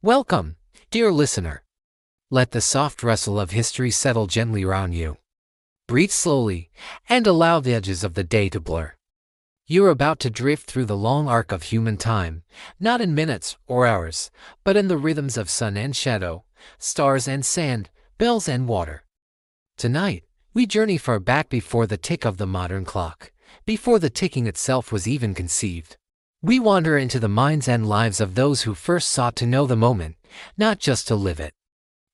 Welcome, dear listener. Let the soft rustle of history settle gently round you. Breathe slowly, and allow the edges of the day to blur. You're about to drift through the long arc of human time, not in minutes or hours, but in the rhythms of sun and shadow, stars and sand, bells and water. Tonight, we journey far back before the tick of the modern clock, before the ticking itself was even conceived. We wander into the minds and lives of those who first sought to know the moment, not just to live it.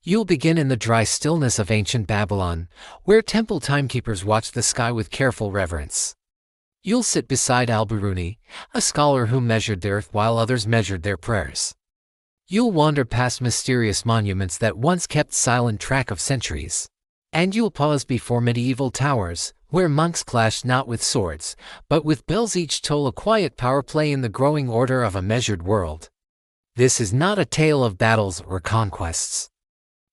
You'll begin in the dry stillness of ancient Babylon, where temple timekeepers watched the sky with careful reverence. You'll sit beside Al-Biruni, a scholar who measured the earth while others measured their prayers. You'll wander past mysterious monuments that once kept silent track of centuries. And you'll pause before medieval towers, where monks clashed not with swords, but with bells each toll a quiet power play in the growing order of a measured world. This is not a tale of battles or conquests,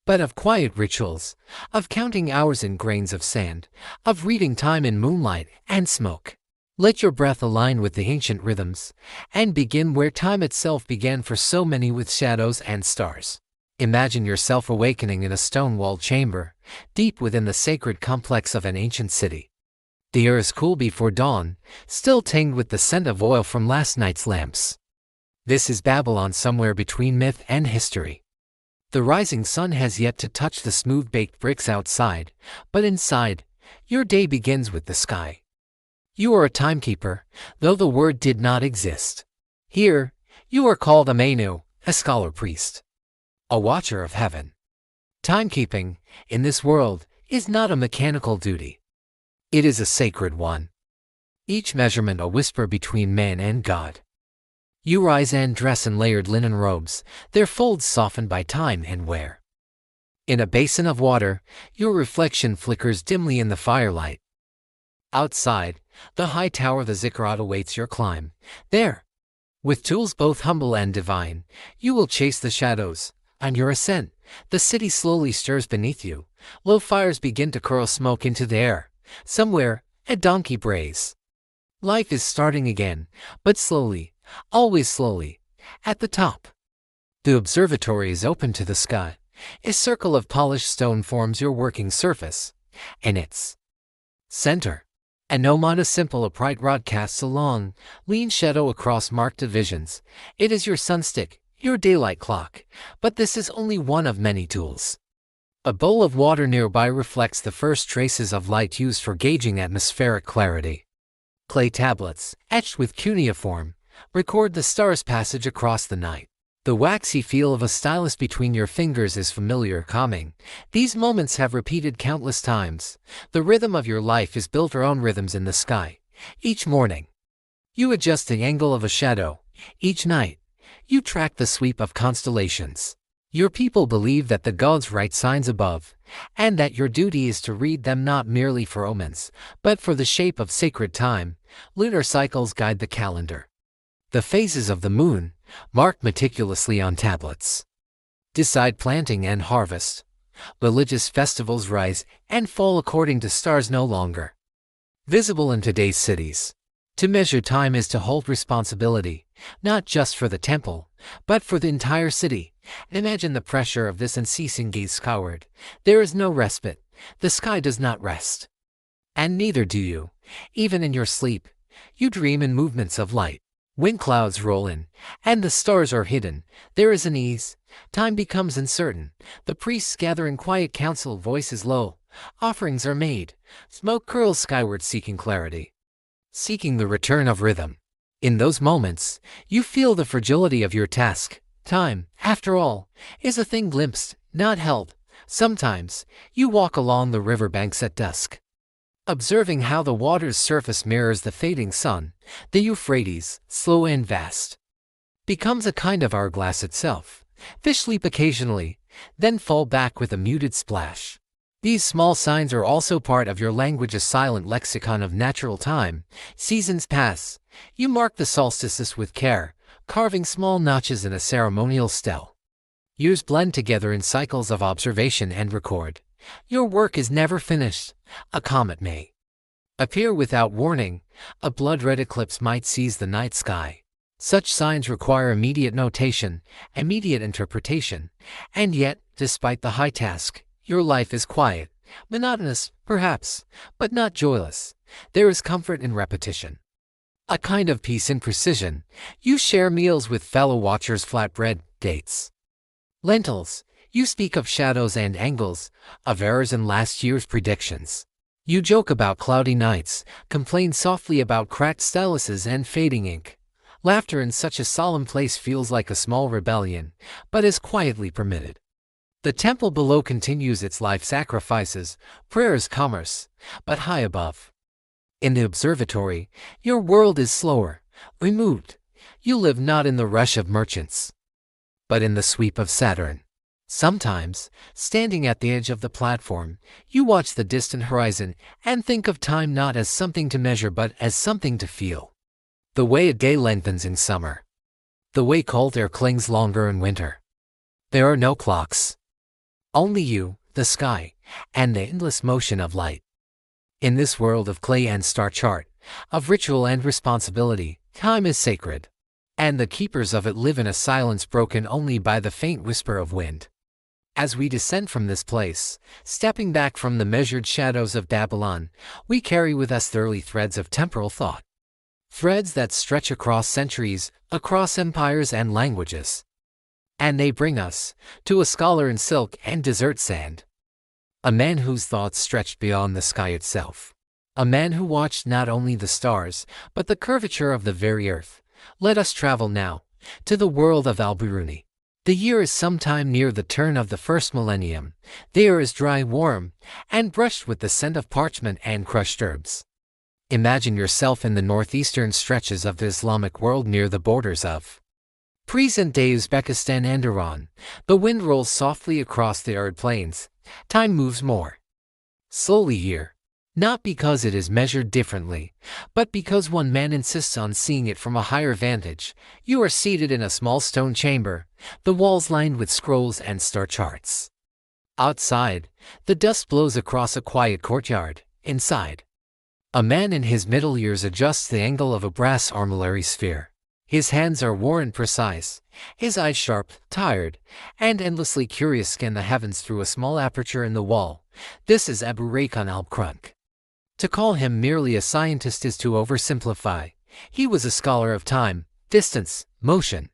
but of quiet rituals, of counting hours in grains of sand, of reading time in moonlight and smoke. Let your breath align with the ancient rhythms, and begin where time itself began for so many, with shadows and stars. Imagine yourself awakening in a stone-walled chamber, deep within the sacred complex of an ancient city. The air is cool before dawn, still tinged with the scent of oil from last night's lamps. This is Babylon, somewhere between myth and history. The rising sun has yet to touch the smooth-baked bricks outside, but inside, your day begins with the sky. You are a timekeeper, though the word did not exist. Here, you are called a Manu, a scholar-priest, a watcher of heaven. Timekeeping, in this world, is not a mechanical duty. It is a sacred one. Each measurement a whisper between man and God. You rise and dress in layered linen robes, their folds softened by time and wear. In a basin of water, your reflection flickers dimly in the firelight. Outside, the high tower of the ziggurat awaits your climb. There, with tools both humble and divine, you will chase the shadows. On your ascent, the city slowly stirs beneath you. Low fires begin to curl smoke into the air. Somewhere, a donkey brays. Life is starting again, but slowly, always slowly. At the top, the observatory is open to the sky. A circle of polished stone forms your working surface. In its center, an omada simple upright rod casts a long, lean shadow across marked divisions. It is your sunstick, your daylight clock, but this is only one of many tools. A bowl of water nearby reflects the first traces of light used for gauging atmospheric clarity. Clay tablets, etched with cuneiform, record the stars' passage across the night. The waxy feel of a stylus between your fingers is familiar, calming. These moments have repeated countless times. The rhythm of your life is built around rhythms in the sky. Each morning, you adjust the angle of a shadow. Each night, you track the sweep of constellations. Your people believe that the gods write signs above, and that your duty is to read them not merely for omens, but for the shape of sacred time. Lunar cycles guide the calendar. The phases of the moon, marked meticulously on tablets, decide planting and harvest. Religious festivals rise and fall according to stars no longer visible in today's cities. To measure time is to hold responsibility, not just for the temple, but for the entire city. Imagine the pressure of this unceasing gaze skyward. There is no respite. The sky does not rest. And neither do you. Even in your sleep, you dream in movements of light. When clouds roll in, and the stars are hidden, there is an ease. Time becomes uncertain. The priests gather in quiet council, voices low. Offerings are made. Smoke curls skyward, seeking clarity, seeking the return of rhythm. In those moments, you feel the fragility of your task. Time, after all, is a thing glimpsed, not held. Sometimes, you walk along the riverbanks at dusk, observing how the water's surface mirrors the fading sun. The Euphrates, slow and vast, becomes a kind of hourglass itself. Fish sleep occasionally, then fall back with a muted splash. These small signs are also part of your language, a silent lexicon of natural time. Seasons pass. You mark the solstices with care, carving small notches in a ceremonial stele. Years blend together in cycles of observation and record. Your work is never finished. A comet may appear without warning. A blood-red eclipse might seize the night sky. Such signs require immediate notation, immediate interpretation, and yet, despite the high task, your life is quiet, monotonous, perhaps, but not joyless. There is comfort in repetition. A kind of peace in precision. You share meals with fellow watchers, flatbread, dates, lentils. You speak of shadows and angles, of errors in last year's predictions. You joke about cloudy nights, complain softly about cracked styluses and fading ink. Laughter in such a solemn place feels like a small rebellion, but is quietly permitted. The temple below continues its life sacrifices, prayers, commerce, but high above. In the observatory, your world is slower, removed. You live not in the rush of merchants, but in the sweep of Saturn. Sometimes, standing at the edge of the platform, you watch the distant horizon and think of time not as something to measure but as something to feel. The way a day lengthens in summer. The way cold air clings longer in winter. There are no clocks. Only you, the sky, and the endless motion of light. In this world of clay and star chart, of ritual and responsibility, time is sacred. And the keepers of it live in a silence broken only by the faint whisper of wind. As we descend from this place, stepping back from the measured shadows of Babylon, we carry with us the early threads of temporal thought. Threads that stretch across centuries, across empires and languages. And they bring us to a scholar in silk and desert sand. A man whose thoughts stretched beyond the sky itself. A man who watched not only the stars, but the curvature of the very earth. Let us travel now to the world of Al-Biruni. The year is sometime near the turn of the first millennium. The air is dry, warm, and brushed with the scent of parchment and crushed herbs. Imagine yourself in the northeastern stretches of the Islamic world near the borders of present-day Uzbekistan and Iran. The wind rolls softly across the arid plains. Time moves more slowly here, not because it is measured differently, but because one man insists on seeing it from a higher vantage. You are seated in a small stone chamber, the walls lined with scrolls and star charts. Outside, the dust blows across a quiet courtyard. Inside, a man in his middle years adjusts the angle of a brass armillary sphere. His hands are worn precise, his eyes sharp, tired, and endlessly curious scan the heavens through a small aperture in the wall. This is Abu Raykan al-Krunk. To call him merely a scientist is to oversimplify. He was a scholar of time, distance, motion,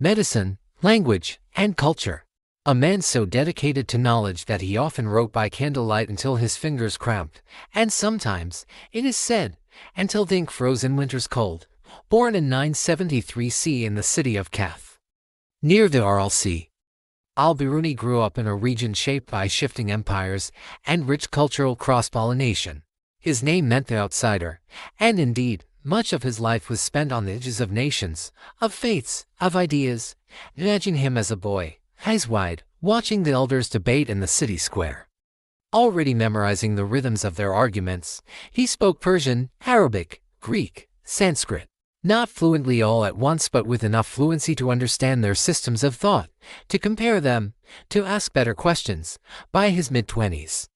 medicine, language, and culture. A man so dedicated to knowledge that he often wrote by candlelight until his fingers cramped, and sometimes, it is said, until the ink froze in winter's cold. Born in 973 CE in the city of Kath, near the Aral Sea, Al-Biruni grew up in a region shaped by shifting empires and rich cultural cross-pollination. His name meant the outsider, and indeed, much of his life was spent on the edges of nations, of faiths, of ideas. Imagine him as a boy, eyes wide, watching the elders debate in the city square. Already memorizing the rhythms of their arguments, he spoke Persian, Arabic, Greek, Sanskrit. Not fluently all at once, but with enough fluency to understand their systems of thought, to compare them, to ask better questions. By his mid-20s,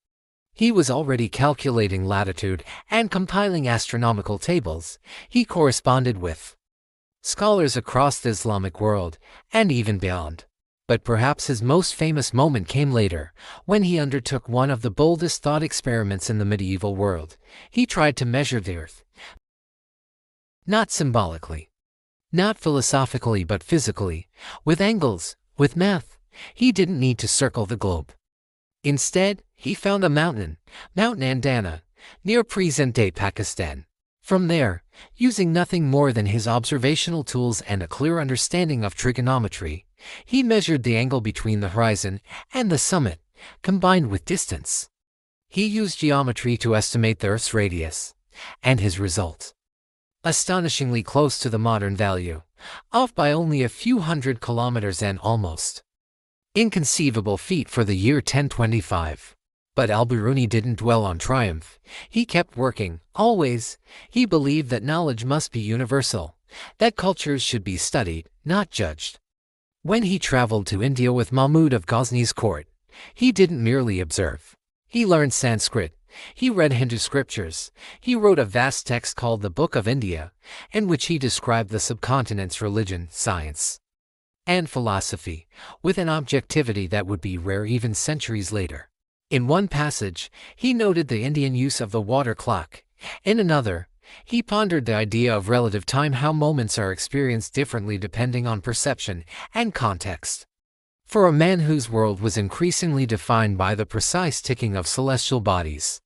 he was already calculating latitude and compiling astronomical tables. He corresponded with scholars across the Islamic world, and even beyond. But perhaps his most famous moment came later, when he undertook one of the boldest thought experiments in the medieval world. He tried to measure the earth. Not symbolically, not philosophically, but physically, with angles, with math. He didn't need to circle the globe. Instead, he found a mountain, Mount Nandana, near present-day Pakistan. From there, using nothing more than his observational tools and a clear understanding of trigonometry, he measured the angle between the horizon and the summit, combined with distance. He used geometry to estimate the Earth's radius, and his result, astonishingly close to the modern value, off by only a few hundred kilometers, and almost inconceivable feat for the year 1025. But Al-Biruni didn't dwell on triumph. He kept working, always. He believed that knowledge must be universal, that cultures should be studied, not judged. When he traveled to India with Mahmud of Ghazni's court, he didn't merely observe. He learned Sanskrit, He read Hindu scriptures. He wrote a vast text called the Book of India, in which he described the subcontinent's religion, science, and philosophy, with an objectivity that would be rare even centuries later. In one passage, he noted the Indian use of the water clock. In another, he pondered the idea of relative time, how moments are experienced differently depending on perception and context. For a man whose world was increasingly defined by the precise ticking of celestial bodies,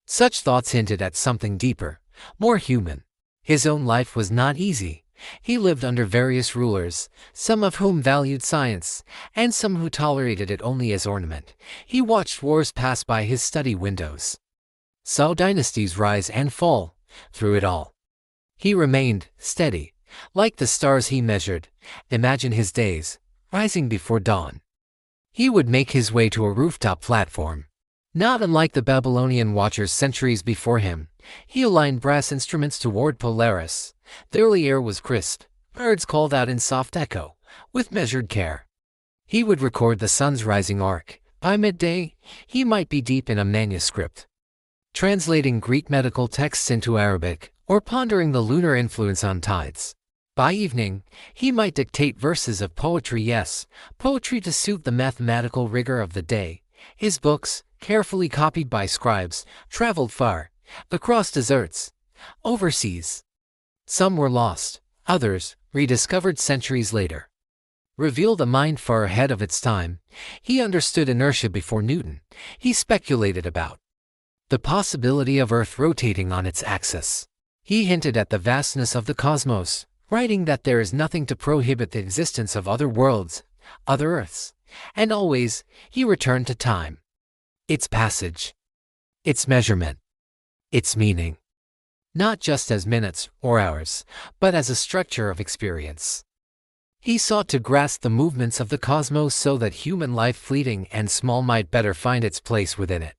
such thoughts hinted at something deeper, more human. His own life was not easy. He lived under various rulers, some of whom valued science, and some who tolerated it only as ornament. He watched wars pass by his study windows, saw dynasties rise and fall. Through it all, he remained steady, like the stars he measured. Imagine his days, rising before dawn. He would make his way to a rooftop platform. Not unlike the Babylonian watchers centuries before him, he aligned brass instruments toward Polaris. The early air was crisp. Birds called out in soft echo, with measured care. He would record the sun's rising arc. By midday, he might be deep in a manuscript, translating Greek medical texts into Arabic, or pondering the lunar influence on tides. By evening, he might dictate verses of poetry, yes, poetry to suit the mathematical rigor of the day. His books, carefully copied by scribes, traveled far, across deserts, overseas. Some were lost, others, rediscovered centuries later, revealed a mind far ahead of its time. He understood inertia before Newton. He speculated about the possibility of Earth rotating on its axis. He hinted at the vastness of the cosmos, writing that there is nothing to prohibit the existence of other worlds, other Earths, and always, he returned to time, its passage, its measurement, its meaning, not just as minutes or hours, but as a structure of experience. He sought to grasp the movements of the cosmos so that human life, fleeting and small, might better find its place within it.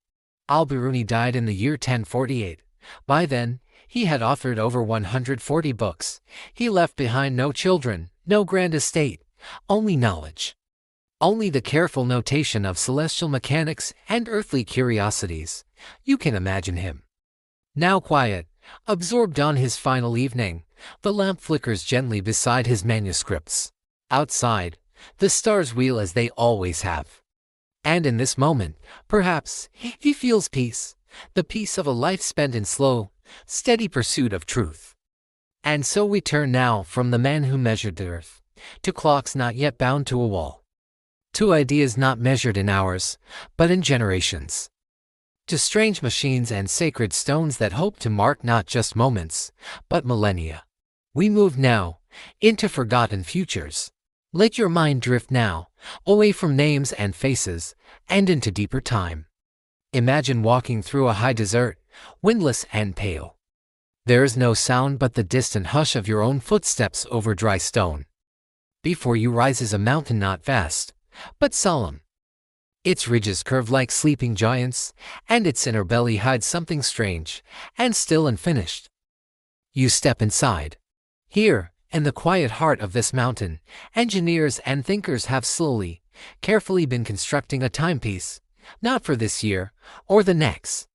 Al-Biruni died in the year 1048. By then, he had authored over 140 books. He left behind no children, no grand estate, only knowledge. Only the careful notation of celestial mechanics and earthly curiosities. You can imagine him, now quiet, absorbed on his final evening. The lamp flickers gently beside his manuscripts. Outside, the stars wheel as they always have. And in this moment, perhaps, he feels peace, the peace of a life spent in slow, steady pursuit of truth. And so we turn now from the man who measured the earth, to clocks not yet bound to a wall, to ideas not measured in hours, but in generations, to strange machines and sacred stones that hope to mark not just moments, but millennia. We move now into forgotten futures. Let your mind drift now, away from names and faces, and into deeper time. Imagine walking through a high desert, windless and pale. There is no sound but the distant hush of your own footsteps over dry stone. Before you rises a mountain not vast, but solemn. Its ridges curve like sleeping giants, and its inner belly hides something strange, and still unfinished. You step inside. Here, in the quiet heart of this mountain, engineers and thinkers have slowly, carefully been constructing a timepiece, not for this year, or the next,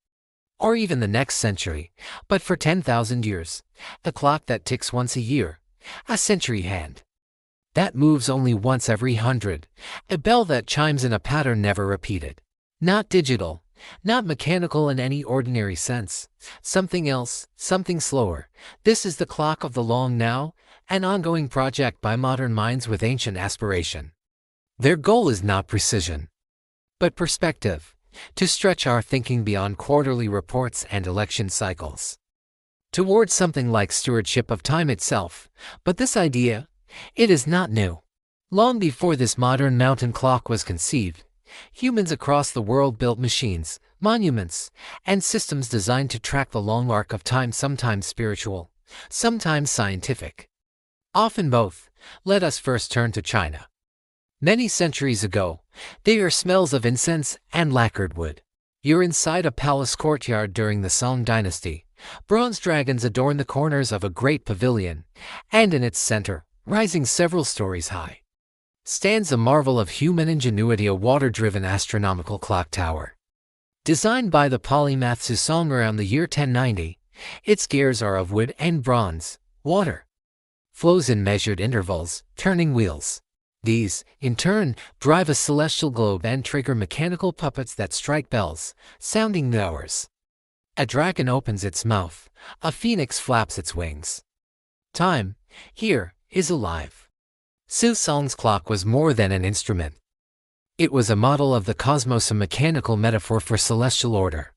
or even the next century, but for 10,000 years, the clock that ticks once a year, a century hand, that moves only once every 100, a bell that chimes in a pattern never repeated. Not digital, not mechanical in any ordinary sense, something else, something slower. This is the clock of the long now, an ongoing project by modern minds with ancient aspiration. Their goal is not precision, but perspective, to stretch our thinking beyond quarterly reports and election cycles, towards something like stewardship of time itself. But this idea, it is not new. Long before this modern mountain clock was conceived, humans across the world built machines, monuments, and systems designed to track the long arc of time, sometimes spiritual, sometimes scientific, often both. Let us first turn to China. Many centuries ago, there are smells of incense and lacquered wood. You're inside a palace courtyard during the Song dynasty. Bronze dragons adorn the corners of a great pavilion, and in its center, rising several stories high, stands a marvel of human ingenuity, a water-driven astronomical clock tower. Designed by the polymath Susong around the year 1090, its gears are of wood and bronze. Water flows in measured intervals, turning wheels. These, in turn, drive a celestial globe and trigger mechanical puppets that strike bells, sounding the hours. A dragon opens its mouth, a phoenix flaps its wings. Time, here, is alive. Susong's clock was more than an instrument. It was a model of the cosmos, a mechanical metaphor for celestial order.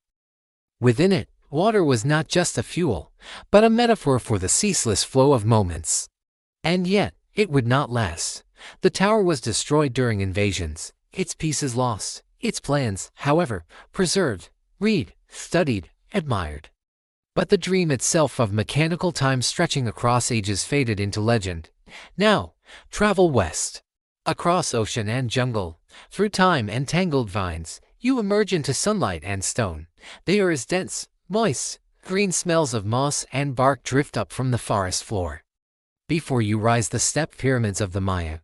Within it, water was not just a fuel, but a metaphor for the ceaseless flow of moments. And yet, it would not last. The tower was destroyed during invasions, its pieces lost, its plans, however, preserved, read, studied, admired. But the dream itself of mechanical time stretching across ages faded into legend. Now, travel west. Across ocean and jungle, through time and tangled vines, you emerge into sunlight and stone. The air is dense, moist, green smells of moss and bark drift up from the forest floor. Before you rise the step pyramids of the Maya.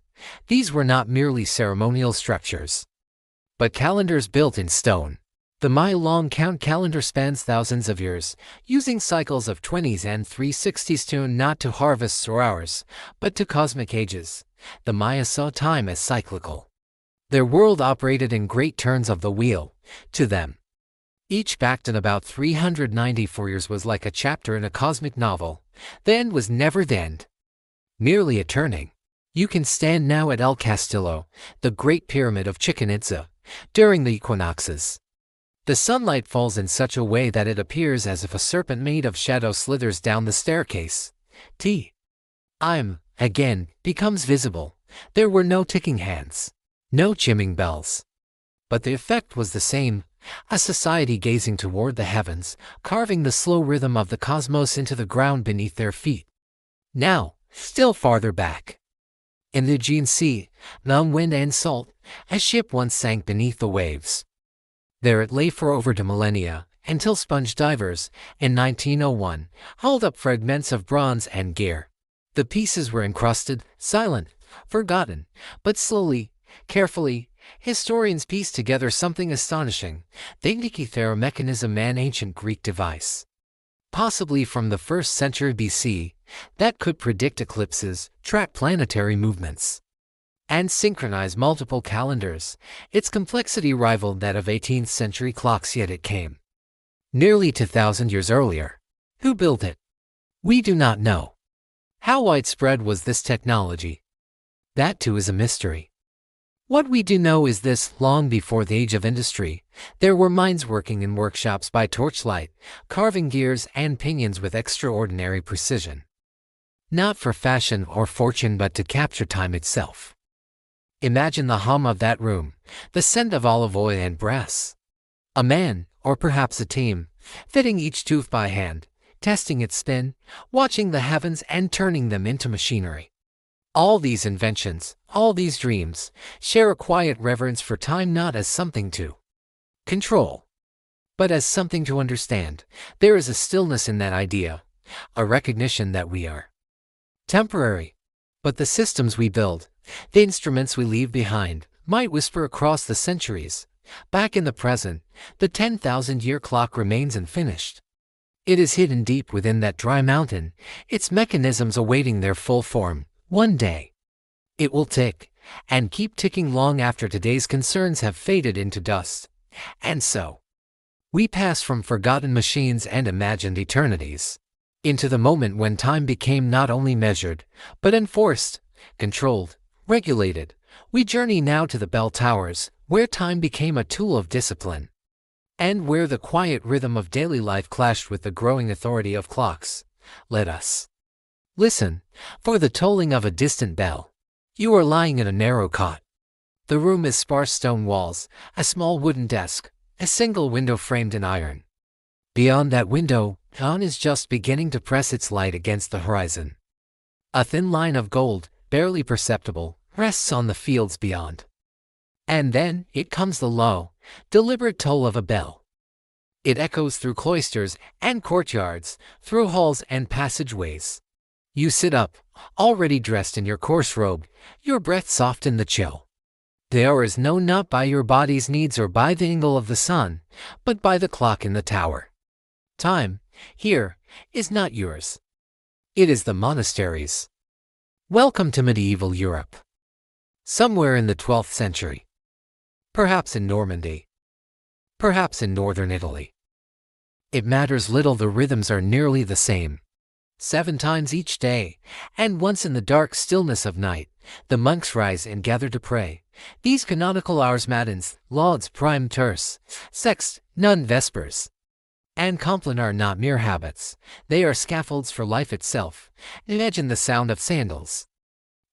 These were not merely ceremonial structures, but calendars built in stone. The Maya long count calendar spans thousands of years, using cycles of 20s and 360s tuned not to harvests or hours, but to cosmic ages. The Maya saw time as cyclical. Their world operated in great turns of the wheel. To them, each backed in about 394 years was like a chapter in a cosmic novel. The end was never the end, merely a turning. You can stand now at El Castillo, the Great Pyramid of Chichen Itza, during the equinoxes. The sunlight falls in such a way that it appears as if a serpent made of shadow slithers down the staircase. Time, again, becomes visible. There were no ticking hands, no chiming bells. But the effect was the same, a society gazing toward the heavens, carving the slow rhythm of the cosmos into the ground beneath their feet. Now, still farther back. In the Aegean Sea, numb wind and salt, a ship once sank beneath the waves. There it lay for over 2 millennia, until sponge divers, in 1901, hauled up fragments of bronze and gear. The pieces were encrusted, silent, forgotten, but slowly, carefully, historians pieced together something astonishing, the Antikythera mechanism, an ancient Greek device, possibly from the 1st century BC, that could predict eclipses, track planetary movements, and synchronize multiple calendars. Its complexity rivaled that of 18th century clocks, yet it came nearly 2,000 years earlier. Who built it? We do not know. How widespread was this technology? That too is a mystery. What we do know is this: long before the age of industry, there were minds working in workshops by torchlight, carving gears and pinions with extraordinary precision. Not for fashion or fortune, but to capture time itself. Imagine the hum of that room, the scent of olive oil and brass. A man, or perhaps a team, fitting each tooth by hand, testing its spin, watching the heavens and turning them into machinery. All these inventions, all these dreams, share a quiet reverence for time, not as something to control, but as something to understand. There is a stillness in that idea, a recognition that we are temporary, but the systems we build, the instruments we leave behind, might whisper across the centuries. Back in the present, the 10,000-year clock remains unfinished. It is hidden deep within that dry mountain, its mechanisms awaiting their full form. One day, it will tick, and keep ticking long after today's concerns have faded into dust. And so, we pass from forgotten machines and imagined eternities into the moment when time became not only measured, but enforced, controlled, regulated. We journey now to the bell towers, where time became a tool of discipline, and where the quiet rhythm of daily life clashed with the growing authority of clocks. Let us listen for the tolling of a distant bell. You are lying in a narrow cot. The room is sparse stone walls, a small wooden desk, a single window framed in iron. Beyond that window, dawn is just beginning to press its light against the horizon. A thin line of gold, barely perceptible, rests on the fields beyond. And then, it comes the low, deliberate toll of a bell. It echoes through cloisters and courtyards, through halls and passageways. You sit up, already dressed in your coarse robe, your breath soft in the chill. The hour is known not by your body's needs or by the angle of the sun, but by the clock in the tower. Time, here, is not yours. It is the monastery's. Welcome to medieval Europe. Somewhere in the 12th century. Perhaps in Normandy. Perhaps in northern Italy. It matters little, the rhythms are nearly the same. 7 times each day, and once in the dark stillness of night, the monks rise and gather to pray. These canonical hours, matins, lauds, prime terce, sext, none, vespers, and compline are not mere habits, they are scaffolds for life itself. Imagine the sound of sandals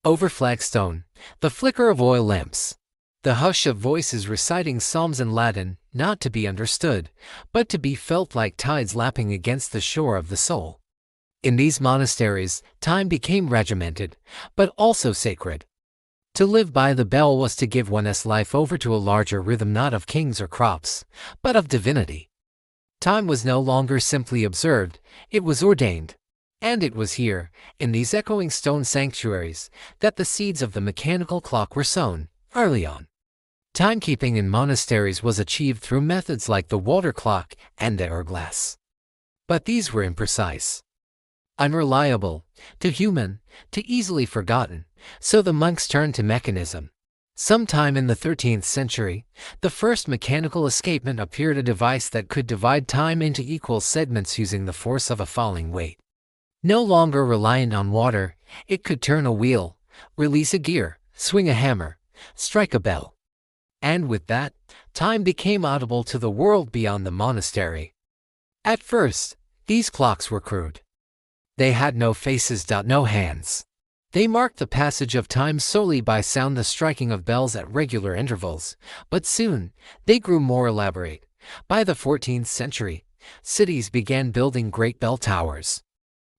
over flagstone, the flicker of oil lamps, the hush of voices reciting psalms in Latin, not to be understood, but to be felt like tides lapping against the shore of the soul. In these monasteries, time became regimented, but also sacred. To live by the bell was to give one's life over to a larger rhythm, not of kings or crops, but of divinity. Time was no longer simply observed, it was ordained. And it was here, in these echoing stone sanctuaries, that the seeds of the mechanical clock were sown, early on. Timekeeping in monasteries was achieved through methods like the water clock and the hourglass. But these were imprecise, unreliable, too human, too easily forgotten, so the monks turned to mechanism. Sometime in the 13th century, the first mechanical escapement appeared, a device that could divide time into equal segments using the force of a falling weight. No longer reliant on water, it could turn a wheel, release a gear, swing a hammer, strike a bell. And with that, time became audible to the world beyond the monastery. At first, these clocks were crude. They had no faces, no hands. They marked the passage of time solely by sound, the striking of bells at regular intervals. But soon, they grew more elaborate. By the 14th century, cities began building great bell towers,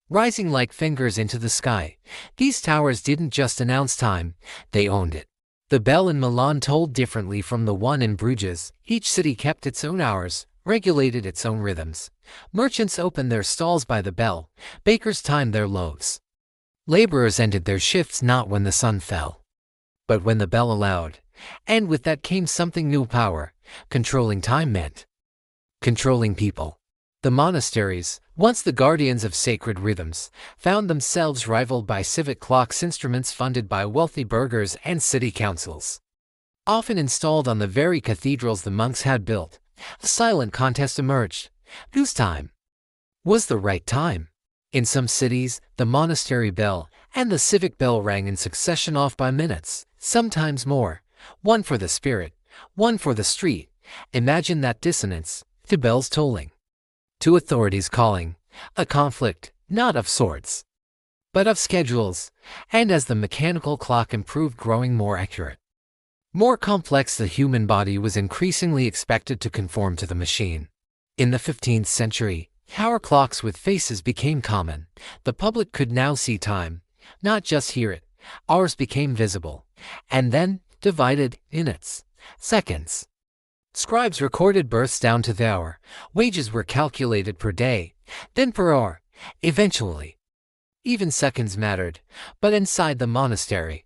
rising like fingers into the sky. These towers didn't just announce time, they owned it. The bell in Milan tolled differently from the one in Bruges. Each city kept its own hours, regulated its own rhythms. Merchants opened their stalls by the bell, bakers timed their loaves. Laborers ended their shifts not when the sun fell, but when the bell allowed. And with that came something new: power. Controlling time meant controlling people. The monasteries, once the guardians of sacred rhythms, found themselves rivaled by civic clocks, instruments funded by wealthy burghers and city councils, often installed on the very cathedrals the monks had built. A silent contest emerged. Whose time was the right time? In some cities, the monastery bell and the civic bell rang in succession, off by minutes, sometimes more, one for the spirit, one for the street. Imagine that dissonance: two bells tolling, two authorities calling, a conflict, not of swords, but of schedules. And as the mechanical clock improved, growing more accurate, more complex, the human body was increasingly expected to conform to the machine. In the 15th century, hour clocks with faces became common. The public could now see time, not just hear it. Hours became visible, and then divided, minutes, seconds. Scribes recorded births down to the hour. Wages were calculated per day, then per hour. Eventually, even seconds mattered. But inside the monastery,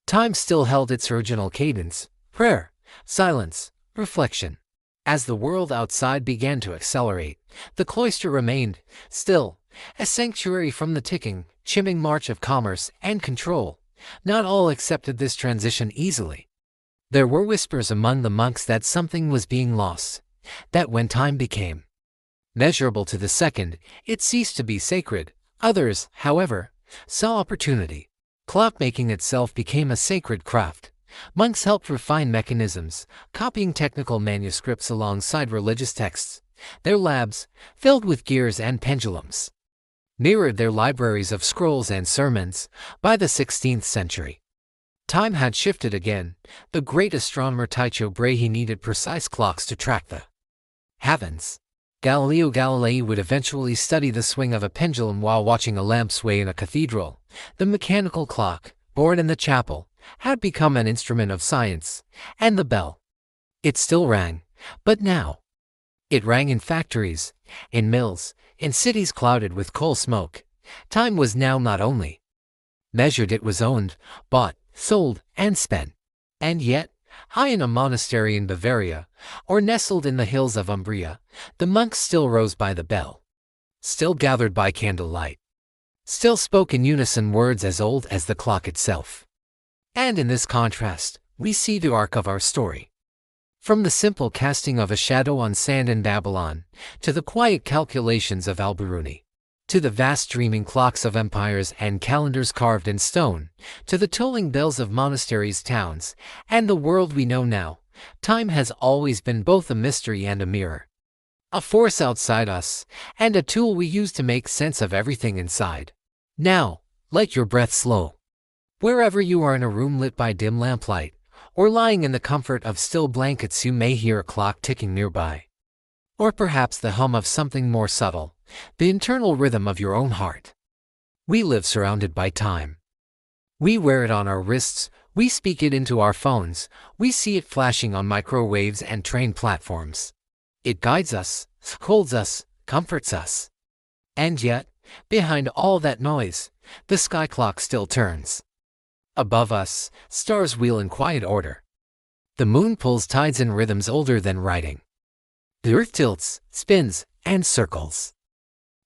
time still held its original cadence: prayer, silence, reflection. As the world outside began to accelerate, the cloister remained still, a sanctuary from the ticking, chiming march of commerce and control. Not all accepted this transition easily. There were whispers among the monks that something was being lost, that when time became measurable to the second, it ceased to be sacred. Others, however, saw opportunity. Clockmaking itself became a sacred craft. Monks helped refine mechanisms, copying technical manuscripts alongside religious texts. Their labs, filled with gears and pendulums, mirrored their libraries of scrolls and sermons. By the 16th century, time had shifted again. The great astronomer Tycho Brahe needed precise clocks to track the heavens. Galileo Galilei would eventually study the swing of a pendulum while watching a lamp sway in a cathedral. The mechanical clock, born in the chapel, had become an instrument of science. And the bell, it still rang, but now it rang in factories, in mills, in cities clouded with coal smoke. Time was now not only measured, it was owned, bought, sold, and spent. And yet, High in a monastery in Bavaria, or nestled in the hills of Umbria, the monks still rose by the bell, still gathered by candlelight, still spoke in unison words as old as the clock itself. And in this contrast, we see the arc of our story. From the simple casting of a shadow on sand in Babylon, to the quiet calculations of Al-Biruni, to the vast dreaming clocks of empires and calendars carved in stone, to the tolling bells of monasteries, towns, and the world we know now, time has always been both a mystery and a mirror. A force outside us, and a tool we use to make sense of everything inside. Now, let your breath slow. Wherever you are, in a room lit by dim lamplight, or lying in the comfort of still blankets, you may hear a clock ticking nearby. Or perhaps the hum of something more subtle, the internal rhythm of your own heart. We live surrounded by time. We wear it on our wrists, we speak it into our phones, we see it flashing on microwaves and train platforms. It guides us, holds us, comforts us. And yet, behind all that noise, the sky clock still turns. Above us, stars wheel in quiet order. The moon pulls tides in rhythms older than writing. The earth tilts, spins, and circles.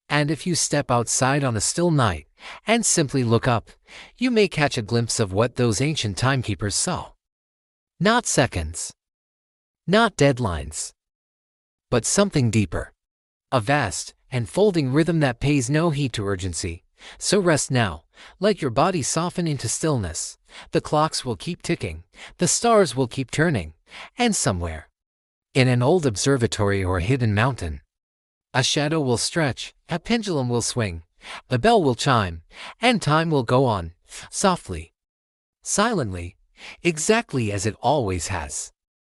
And if you step outside on a still night and simply look up, you may catch a glimpse of what those ancient timekeepers saw. Not seconds, not deadlines, but something deeper. A vast, enfolding rhythm that pays no heed to urgency. So rest now, let your body soften into stillness. The clocks will keep ticking, the stars will keep turning, and somewhere, in an old observatory or a hidden mountain, a shadow will stretch, a pendulum will swing, the bell will chime, and time will go on, softly, silently, exactly as it always has.